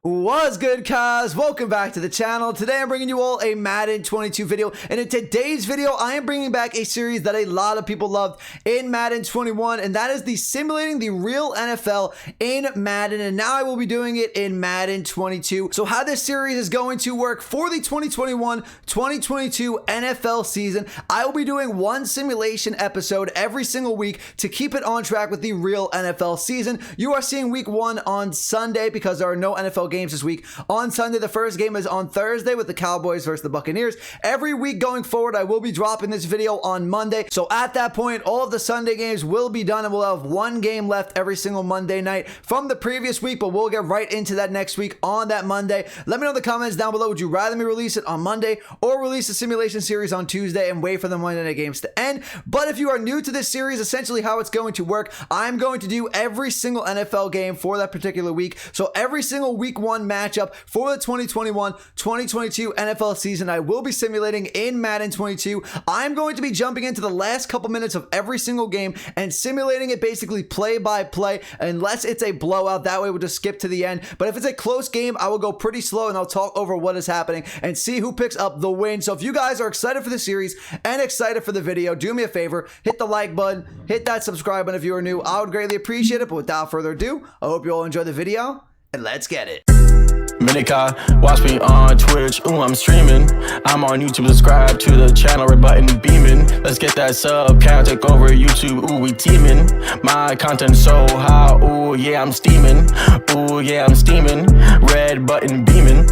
What's good, guys? Welcome back to the channel. Today I'm bringing you all a Madden 22 video, and in today's video I am bringing back a series that a lot of people loved in Madden 21, and that is the simulating the real NFL in Madden, and now I will be doing it in Madden 22. So how this series is going to work for the 2021-2022 NFL season, I will be doing one simulation episode every single week to keep it on track with the real NFL season. You are seeing week 1 on Sunday because there are no NFL games this week. On Sunday, the first game is on Thursday with the Cowboys versus the Buccaneers. Every week going forward, I will be dropping this video on Monday. So at that point, all of the Sunday games will be done and we'll have one game left every single Monday night from the previous week, but we'll get right into that next week on that Monday. Let me know in the comments down below, would you rather me release it on Monday or release the simulation series on Tuesday and wait for the Monday night games to end? But if you are new to this series, essentially how it's going to work, I'm going to do every single NFL game for that particular week. So every single week 1 matchup for the 2021-2022 NFL season, I will be simulating in Madden 22. I'm going to be jumping into the last couple minutes of every single game and simulating it basically play by play, unless it's a blowout. That way we'll just skip to the end. But if it's a close game, I will go pretty slow and I'll talk over what is happening and see who picks up the win. So if you guys are excited for the series and excited for the video, do me a favor, hit the like button, hit that subscribe button if you are new. I would greatly appreciate it. But without further ado, I hope you all enjoy the video and let's get it. Minika, watch me on Twitch, ooh, I'm streaming. I'm on YouTube, subscribe to the channel, red button beaming. Let's get that sub count, take over YouTube, ooh, we teaming. My content so hot, ooh, yeah, I'm steaming. Ooh, yeah, I'm steaming, red button beaming.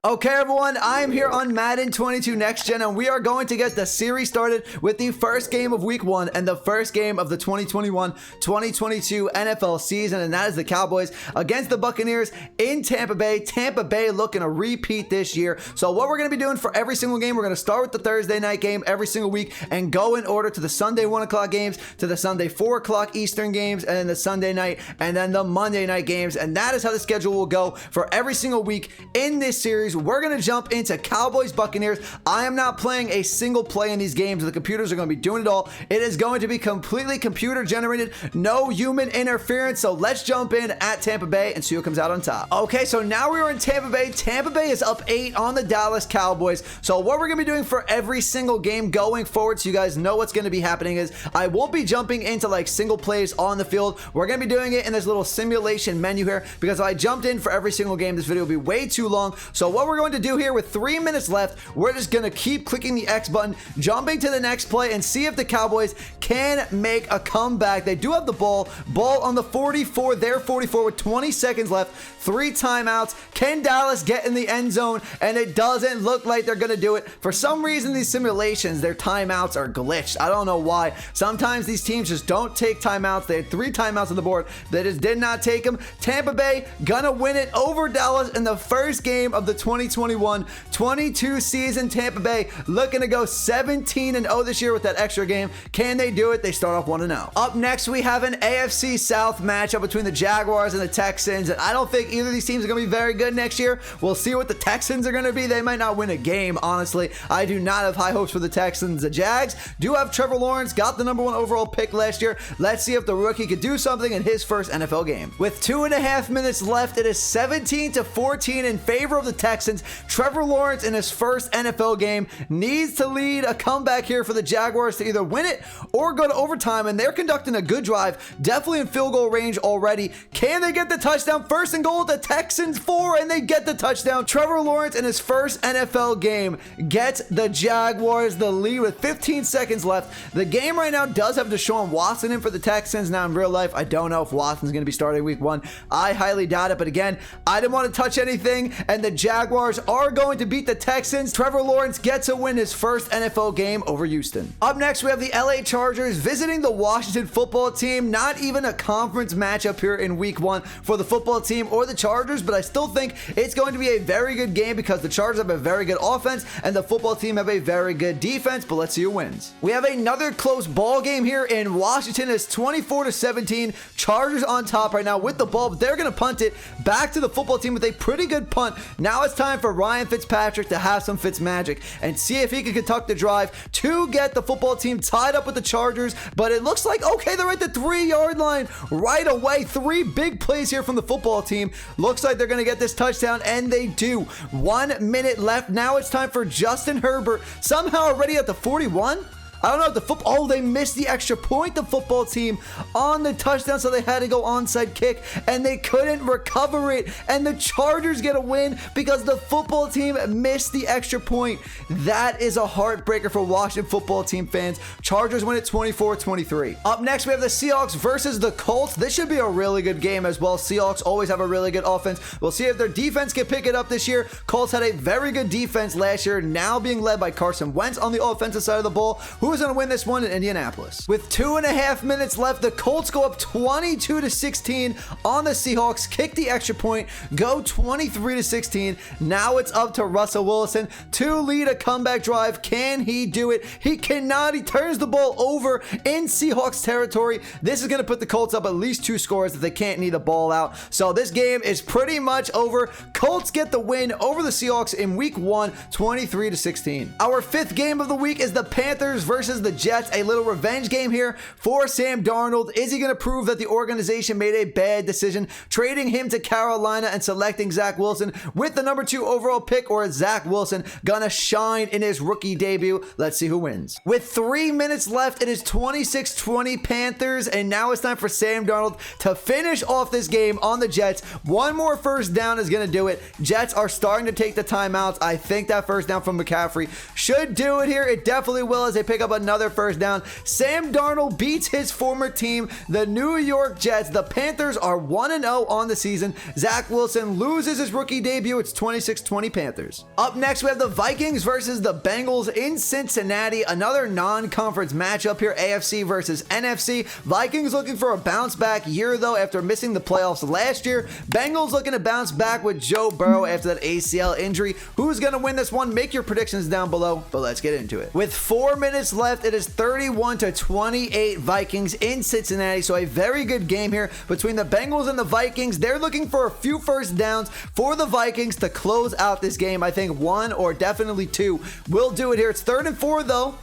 Okay, everyone, I am here on Madden 22 Next Gen, and we are going to get the series started with the first game of week 1 and the first game of the 2021-2022 NFL season, and that is the Cowboys against the Buccaneers in Tampa Bay. Tampa Bay looking to repeat this year. So what we're going to be doing for every single game, we're going to start with the Thursday night game every single week and go in order to the Sunday 1 o'clock games, to the Sunday 4 o'clock Eastern games, and then the Sunday night, and then the Monday night games, and that is how the schedule will go for every single week in this series. We're going to jump into Cowboys Buccaneers. I am not playing a single play in these games. The computers are going to be doing it all. It is going to be completely computer generated, no human interference. So let's jump in at Tampa Bay and see who comes out on top. Okay, so now we are in Tampa Bay. Tampa Bay is up 8 on the Dallas Cowboys. So what we're going to be doing for every single game going forward, so you guys know what's going to be happening, is I won't be jumping into like single plays on the field. We're going to be doing it in this little simulation menu here, because if I jumped in for every single game, this video will be way too long. So what we're going to do here with 3 minutes left, we're just going to keep clicking the X button, jumping to the next play, and see if the Cowboys can make a comeback. They do have the ball on the 44, their 44 with 20 seconds left, 3 timeouts. Can Dallas get in the end zone? And it doesn't look like they're going to do it. For some reason, these simulations, their timeouts are glitched. I don't know why. Sometimes these teams just don't take timeouts. They had 3 timeouts on the board. They just did not take them. Tampa Bay gonna win it over Dallas in the first game of the 2021-22 season. Tampa Bay looking to go 17-0 this year with that extra game. Can they do it? They start off 1-0. Up next, we have an AFC South matchup between the Jaguars and the Texans, and I don't think either of these teams are going to be very good next year. We'll see what the Texans are going to be. They might not win a game, honestly. I do not have high hopes for the Texans. The Jags do have Trevor Lawrence, got the #1 overall pick last year. Let's see if the rookie could do something in his first NFL game. With 2.5 minutes left, it is 17-14 in favor of the Texans. Trevor Lawrence in his first NFL game needs to lead a comeback here for the Jaguars to either win it or go to overtime, and they're conducting a good drive, definitely in field goal range already. Can they get the touchdown? First and goal at the Texans 4, and they get the touchdown. Trevor Lawrence in his first NFL game gets the Jaguars the lead with 15 seconds left. The game right now does have Deshaun Watson in for the Texans. Now in real life, I don't know if Watson's going to be starting week 1. I highly doubt it, but again, I didn't want to touch anything, and the Jaguars are going to beat the Texans. Trevor Lawrence gets to win his first NFL game over Houston. Up next, we have the LA Chargers visiting the Washington football team. Not even a conference matchup here in week 1 for the football team or the Chargers, but I still think it's going to be a very good game because the Chargers have a very good offense and the football team have a very good defense, but let's see who wins. We have another close ball game here in Washington. It's 24-17. Chargers on top right now with the ball, but they're going to punt it back to the football team with a pretty good punt. Now it's time time for Ryan Fitzpatrick to have some Fitzmagic and see if he can conduct the drive to get the football team tied up with the Chargers. But it looks like, okay, they're at the 3-yard line right away. 3 big plays here from the football team. Looks like they're going to get this touchdown, and they do. 1 minute left. Now it's time for Justin Herbert. Somehow already at the 41? I don't know if the football. Oh, they missed the extra point, the football team, on the touchdown, so they had to go onside kick, and they couldn't recover it. And the Chargers get a win because the football team missed the extra point. That is a heartbreaker for Washington football team fans. Chargers win it 24-23. Up next, we have the Seahawks versus the Colts. This should be a really good game as well. Seahawks always have a really good offense. We'll see if their defense can pick it up this year. Colts had a very good defense last year, now being led by Carson Wentz on the offensive side of the ball. Who is going to win this one in Indianapolis? With 2.5 minutes left, the Colts go up 22-16 on the Seahawks, kick the extra point, go 23-16. Now it's up to Russell Wilson to lead a comeback drive. Can he do it? He cannot. He turns the ball over in Seahawks territory. This is going to put the Colts up at least 2 scores if they can't knee the ball out. So this game is pretty much over. Colts get the win over the Seahawks in week 1, 23-16. Our 5th game of the week is the Panthers versus the Jets. A little revenge game here for Sam Darnold. Is he going to prove that the organization made a bad decision trading him to Carolina and selecting Zach Wilson with the number 2 overall pick, or is Zach Wilson gonna shine in his rookie debut? Let's see who wins. With 3 minutes left, it is 26-20 Panthers, and now it's time for Sam Darnold to finish off this game on the Jets. One more first down is gonna do it. Jets are starting to take the timeouts. I think that first down from McCaffrey should do it here. It definitely will, as they pick up another first down. Sam Darnold beats his former team, the New York Jets. The Panthers are 1-0 on the season. Zach Wilson loses his rookie debut. It's 26-20 Panthers. Up next, we have the Vikings versus the Bengals in Cincinnati. Another non-conference matchup here, AFC versus NFC. Vikings looking for a bounce back year, though, after missing the playoffs last year. Bengals looking to bounce back with Joe Burrow after that ACL injury. Who's going to win this one? Make your predictions down below, but let's get into it. With 4 minutes left, it is 31-28 Vikings in Cincinnati. So a very good game here between the Bengals and the Vikings. They're looking for a few first downs for the Vikings to close out this game. I think 1 or definitely 2 will do it here. It's 3rd and 4 though.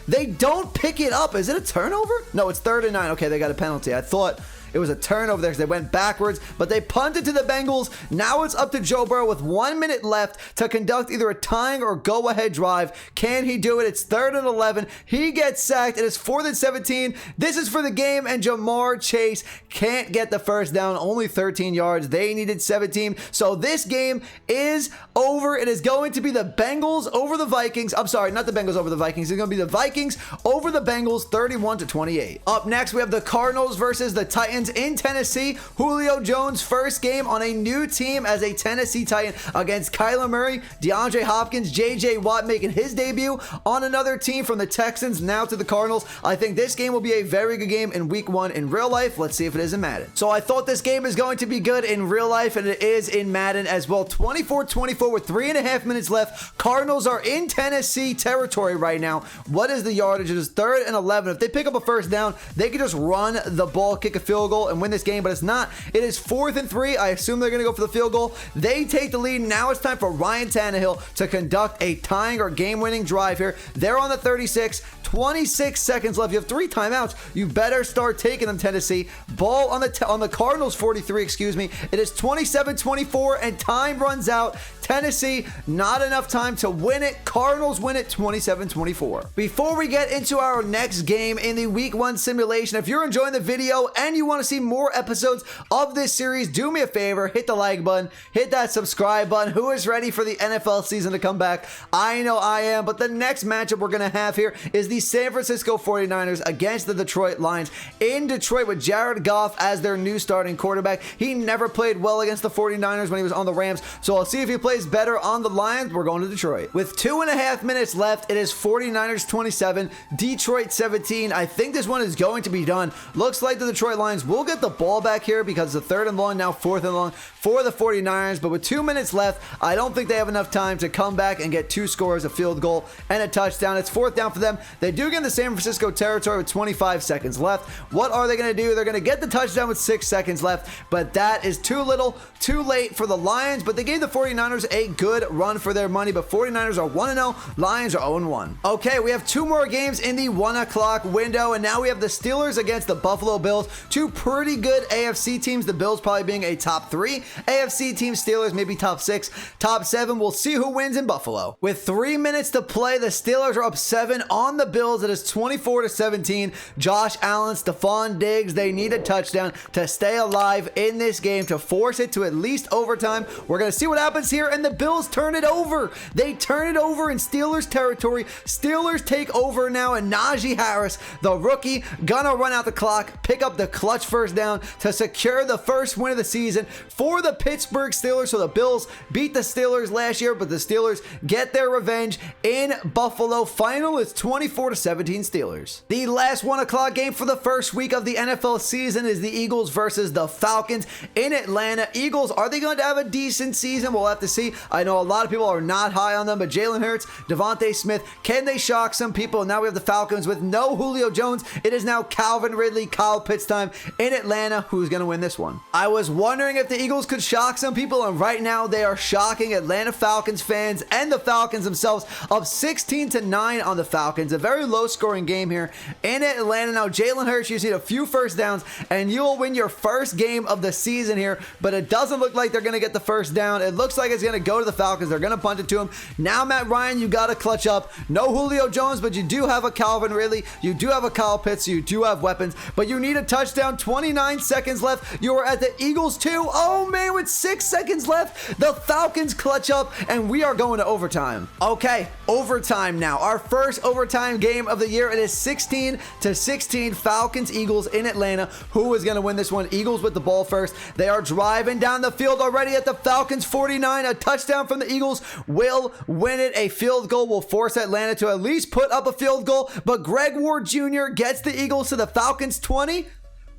They don't pick it up. Is it a turnover? No, it's 3rd and 9. Okay, they got a penalty. I thought it was a turnover there because they went backwards, but they punted to the Bengals. Now it's up to Joe Burrow with 1 minute left to conduct either a tying or go-ahead drive. Can he do it? It's 3rd and 11. He gets sacked. It is 4th and 17. This is for the game, and Jamar Chase can't get the first down. Only 13 yards. They needed 17. So this game is over. It is going to be the Bengals over the Vikings. I'm sorry, not the Bengals over the Vikings. It's going to be the Vikings over the Bengals, 31-28. Up next, we have the Cardinals versus the Titans in Tennessee. Julio Jones' first game on a new team as a Tennessee Titan against Kyler Murray, DeAndre Hopkins, J.J. Watt making his debut on another team from the Texans now to the Cardinals. I think this game will be a very good game in week 1 in real life. Let's see if it is in Madden. So I thought this game is going to be good in real life, and it is in Madden as well. 24-24 with 3.5 minutes left. Cardinals are in Tennessee territory right now. What is the yardage? It is 3rd and 11. If they pick up a first down, they can just run the ball, kick a field goal, and win this game, but it's not. It is 4th and 3. I assume they're going to go for the field goal. They take the lead. Now it's time for Ryan Tannehill to conduct a tying or game-winning drive here. They're on the 36. 26 seconds left. You have 3 timeouts. You better start taking them, Tennessee. Ball on the Cardinals 43, excuse me. It is 27-24 and time runs out. Tennessee, not enough time to win it. Cardinals win it 27-24. Before we get into our next game in the week 1 simulation, if you're enjoying the video and you want to see more episodes of this series, do me a favor, hit the like button, hit that subscribe button. Who is ready for the NFL season to come back? I know I am, but the next matchup we're going to have here is the San Francisco 49ers against the Detroit Lions in Detroit with Jared Goff as their new starting quarterback. He never played well against the 49ers when he was on the Rams, so I'll see if he plays better on the Lions. We're going to Detroit. With 2.5 minutes left, it is 49ers 27, Detroit 17. I think this one is going to be done. Looks like the Detroit Lions will get the ball back here because the 3rd and long, now 4th and long for the 49ers, but with 2 minutes left, I don't think they have enough time to come back and get 2 scores, a field goal, and a touchdown. It's 4th down for them. They do get in the San Francisco territory with 25 seconds left. What are they going to do? They're going to get the touchdown with 6 seconds left, but that is too little, too late for the Lions, but they gave the 49ers a good run for their money, but 49ers are 1-0, Lions are 0-1. Okay, we have 2 more games in the 1 o'clock window, and now we have the Steelers against the Buffalo Bills. 2 pretty good AFC teams, the Bills probably being a top 3 AFC team, Steelers maybe top 6, top 7. We'll see who wins in Buffalo. With 3 minutes to play, the Steelers are up 7 on the Bills. It is 24-17. Josh Allen, Stephon Diggs, they need a touchdown to stay alive in this game, to force it to at least overtime. We're going to see what happens here, and the Bills turn it over. They turn it over in Steelers territory. Steelers take over now, and Najee Harris, the rookie, gonna run out the clock, pick up the clutch first down to secure the first win of the season for the Pittsburgh Steelers. So the Bills beat the Steelers last year, but the Steelers get their revenge in Buffalo. Final is 24-17 Steelers. The last 1 o'clock game for the first week of the NFL season is the Eagles versus the Falcons in Atlanta. Eagles, are they going to have a decent season? We'll have to see. I know a lot of people are not high on them, but Jalen Hurts, Devontae Smith, can they shock some people? Now we have the Falcons with no Julio Jones. It is now Calvin Ridley, Kyle Pitts time in Atlanta. Who's going to win this one? I was wondering if the Eagles could shock some people, and right now they are shocking Atlanta Falcons fans and the Falcons themselves, up 16-9 on the Falcons. A very low scoring game here in Atlanta. Now Jalen Hurts, you just need a few first downs and you will win your first game of the season here, but it doesn't look like they're going to get the first down. It looks like it's going to go to the Falcons. They're going to punt it to him. Now Matt Ryan, you got to clutch up. No Julio Jones, but you do have a Calvin Ridley. You do have a Kyle Pitts. You do have weapons, but you need a touchdown. 29 seconds left. You are at the Eagles 2. Oh man, with 6 seconds left, the Falcons clutch up and we are going to overtime. Okay, overtime now. Our first overtime game of the year. It is 16-16 Falcons Eagles in Atlanta. Who is going to win this one? Eagles with the ball first. They are driving down the field already at the Falcons 49. A touchdown from the Eagles will win it. A field goal will force Atlanta to at least put up a field goal, but Greg Ward Jr. gets the Eagles to the Falcons 20.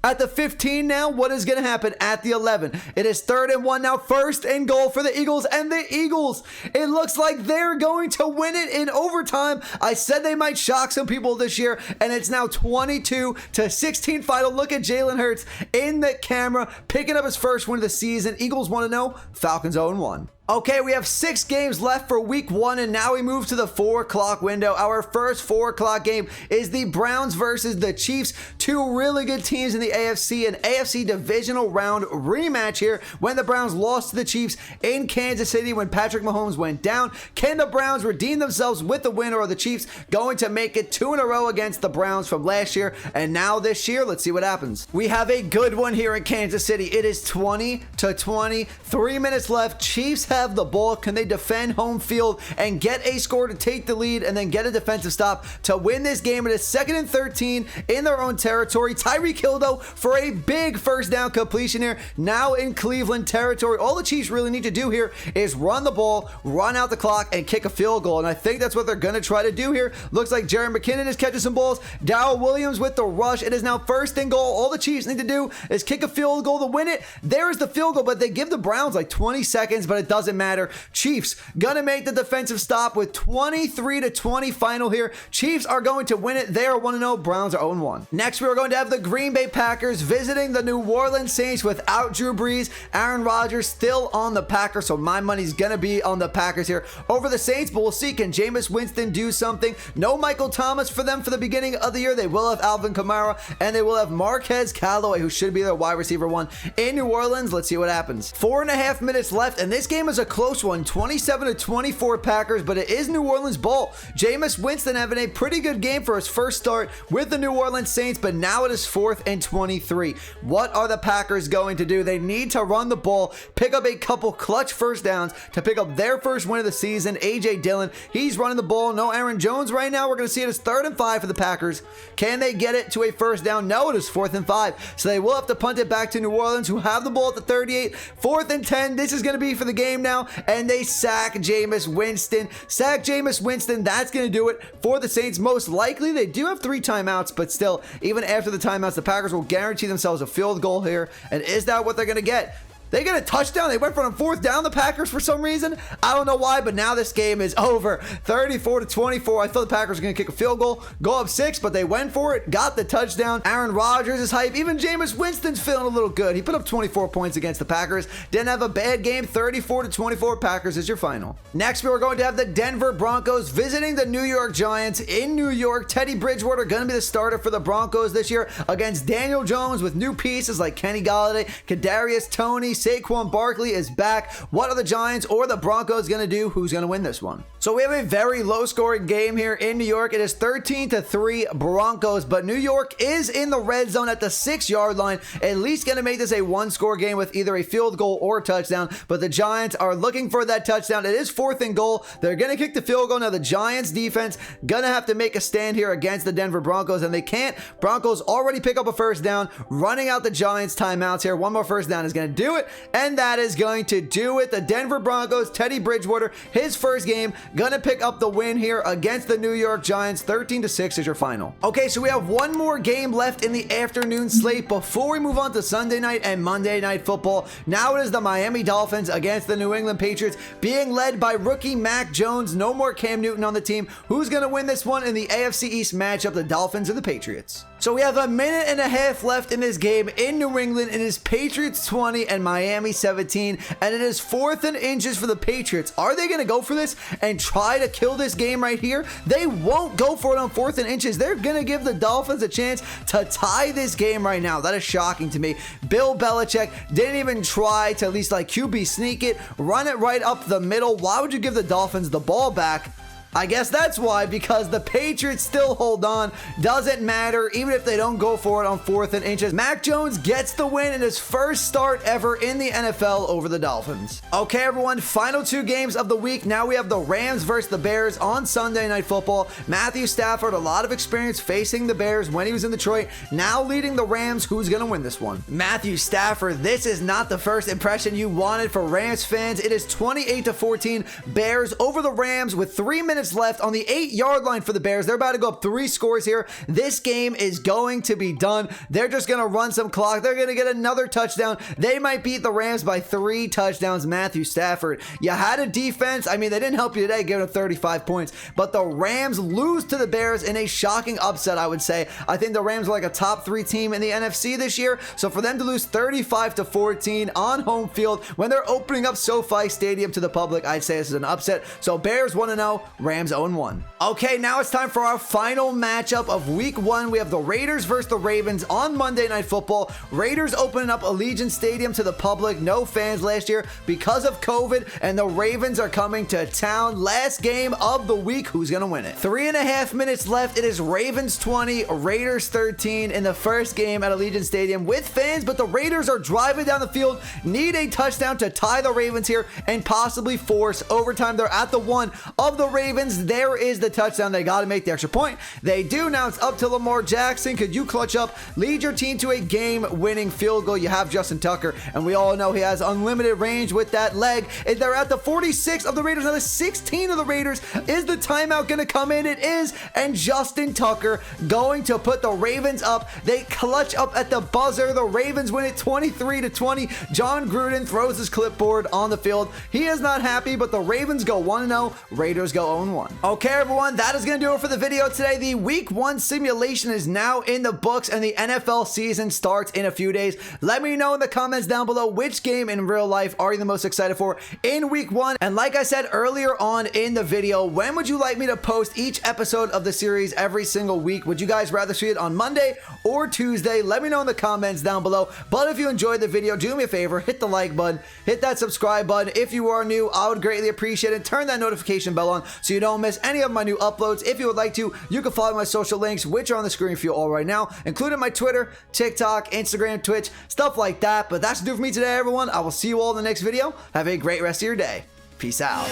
At the 15 now, what is going to happen at the 11? It is 3rd and 1 now, 1st and goal for the Eagles, and the Eagles, it looks like they're going to win it in overtime. I said they might shock some people this year, and it's now 22-16 final. Look at Jalen Hurts in the camera, picking up his first win of the season. Eagles 1-0, Falcons 0-1. Okay, we have 6 games left for week 1, and now we move to the 4 o'clock window. Our first 4 o'clock game is the Browns versus the Chiefs. 2 really good teams in the AFC, an AFC divisional round rematch here when the Browns lost to the Chiefs in Kansas City when Patrick Mahomes went down. Can the Browns redeem themselves with the win, or are the Chiefs going to make it 2 in a row against the Browns from last year and now this year? Let's see what happens. We have a good one here in Kansas City. It is 20-20, 3 minutes left. Chiefs have the ball. Can they defend home field and get a score to take the lead and then get a defensive stop to win this game? It is 2nd and 13 in their own territory. Tyreek Hill, though, for a big first down completion here, now in Cleveland territory. All the Chiefs really need to do here is run the ball, run out the clock, and kick a field goal, and I think that's what they're going to try to do here. Looks like Jerry McKinnon is catching some balls. Darrell Williams with the rush. It is now 1st and goal. All the Chiefs need to do is kick a field goal to win it. There's the field goal, but they give the Browns like 20 seconds, but it doesn't matter. Chiefs gonna make the defensive stop with 23-20 final here. Chiefs are going to win it. They are 1-0. Browns are 0-1. Next, we are going to have the Green Bay Packers visiting the New Orleans Saints without Drew Brees. Aaron Rodgers still on the Packers, so my money's gonna be on the Packers here over the Saints, but we'll see. Can Jameis Winston do something? No Michael Thomas for them for the beginning of the year. They will have Alvin Kamara, and they will have Marquez Callaway, who should be their wide receiver 1 in New Orleans. Let's see what happens. 4.5 minutes left, and this game is a close one. 27-24 Packers, but it is New Orleans ball. Jameis Winston having a pretty good game for his first start with the New Orleans Saints, but now it is 4th and 23. What are the Packers going to do? They need to run the ball, pick up a couple clutch first downs to pick up their first win of the season. A.J. Dillon, he's running the ball. No Aaron Jones right now. We're going to see it as 3rd and 5 for the Packers. Can they get it to a first down? No, it is 4th and 5. So they will have to punt it back to New Orleans, who have the ball at the 38. 4th and 10. This is going to be for the game now, and they sack Jameis Winston. Sack Jameis Winston. That's going to do it for the Saints. Most likely, they do have 3 timeouts, but still, even after the timeouts, the Packers will guarantee themselves a field goal here. And is that what they're going to get? They get a touchdown. They went for a fourth down, the Packers, for some reason. I don't know why, but now this game is over. 34-24. I thought the Packers were going to kick a field goal, go up 6, but they went for it, got the touchdown. Aaron Rodgers is hype. Even Jameis Winston's feeling a little good. He put up 24 points against the Packers. Didn't have a bad game. 34-24. Packers is your final. Next, we are going to have the Denver Broncos visiting the New York Giants in New York. Teddy Bridgewater going to be the starter for the Broncos this year against Daniel Jones with new pieces like Kenny Golladay, Kadarius Toney, Saquon Barkley is back. What are the Giants or the Broncos going to do? Who's going to win this one? So we have a very low-scoring game here in New York. It is 13-3 Broncos, but New York is in the red zone at the 6-yard line. At least going to make this a one-score game with either a field goal or a touchdown, but the Giants are looking for that touchdown. It is 4th and goal. They're going to kick the field goal. Now the Giants defense going to have to make a stand here against the Denver Broncos, and they can't. Broncos already pick up a first down, running out the Giants timeouts here. One more first down is going to do it, and that is going to do it. The Denver Broncos, Teddy Bridgewater, his first game, going to pick up the win here against the New York Giants. 13-6 is your final. Okay, so we have one more game left in the afternoon slate before we move on to Sunday night and Monday Night Football. Now it is the Miami Dolphins against the New England Patriots, being led by rookie Mac Jones. No more Cam Newton on the team. Who's going to win this one in the AFC East matchup, the Dolphins or the Patriots? So we have a minute and a half left in this game in New England. It is Patriots 20 and Miami 17, and it is 4th and inches for the Patriots. Are they going to go for this and try to kill this game right here? They won't go for it on 4th and inches. They're going to give the Dolphins a chance to tie this game right now. That is shocking to me. Bill Belichick didn't even try to at least like QB sneak it, run it right up the middle. Why would you give the Dolphins the ball back? I guess that's why, because the Patriots still hold on. Doesn't matter, even if they don't go for it on 4th and inches. Mac Jones gets the win in his first start ever in the NFL over the Dolphins. Okay, everyone, final 2 games of the week. Now we have the Rams versus the Bears on Sunday Night Football. Matthew Stafford, a lot of experience facing the Bears when he was in Detroit, now leading the Rams. Who's going to win this one? Matthew Stafford, this is not the first impression you wanted for Rams fans. It is 28-14 Bears over the Rams with 3 minutes left on the 8-yard line for the Bears. They're about to go up 3 scores here. This game is going to be done. They're just going to run some clock. They're going to get another touchdown. They might beat the Rams by 3 touchdowns. Matthew Stafford, you had a defense. I mean, they didn't help you today, giving up 35 points, but the Rams lose to the Bears in a shocking upset, I would say. I think the Rams are like a top 3 team in the NFC this year, so for them to lose 35-14 on home field when they're opening up SoFi Stadium to the public, I'd say this is an upset. So Bears 1-0, Rams 0-1. Okay, now it's time for our final matchup of week 1. We have the Raiders versus the Ravens on Monday Night Football. Raiders opening up Allegiant Stadium to the public. No fans last year because of COVID, and the Ravens are coming to town. Last game of the week. Who's going to win it? 3.5 minutes left. It is Ravens 20, Raiders 13 in the first game at Allegiant Stadium with fans, but the Raiders are driving down the field, need a touchdown to tie the Ravens here and possibly force overtime. They're at the 1 of the Ravens. There is the touchdown. They got to make the extra point. They do. Now it's up to Lamar Jackson. Could you clutch up, lead your team to a game-winning field goal? You have Justin Tucker, and we all know he has unlimited range with that leg. And they're at the 46 of the Raiders. Now the 16 of the Raiders. Is the timeout going to come in? It is. And Justin Tucker going to put the Ravens up. They clutch up at the buzzer. The Ravens win it 23-20. John Gruden throws his clipboard on the field. He is not happy, but the Ravens go 1-0. Raiders go 0-1. Okay, everyone, that is going to do it for the video today. The week 1 simulation is now in the books, and the NFL season starts in a few days. Let me know in the comments down below which game in real life are you the most excited for in week 1. And like I said earlier on in the video, when would you like me to post each episode of the series every single week? Would you guys rather see it on Monday or Tuesday? Let me know in the comments down below. But if you enjoyed the video, do me a favor, hit the like button, hit that subscribe button. If you are new, I would greatly appreciate it. Turn that notification bell on so you don't miss any of my new uploads. If you would like to, you can follow my social links, which are on the screen for you all right now, including my Twitter, TikTok, Instagram, Twitch, stuff like that. But that's to do for me today, everyone. I will see you all in the next video. Have a great rest of your day. Peace out.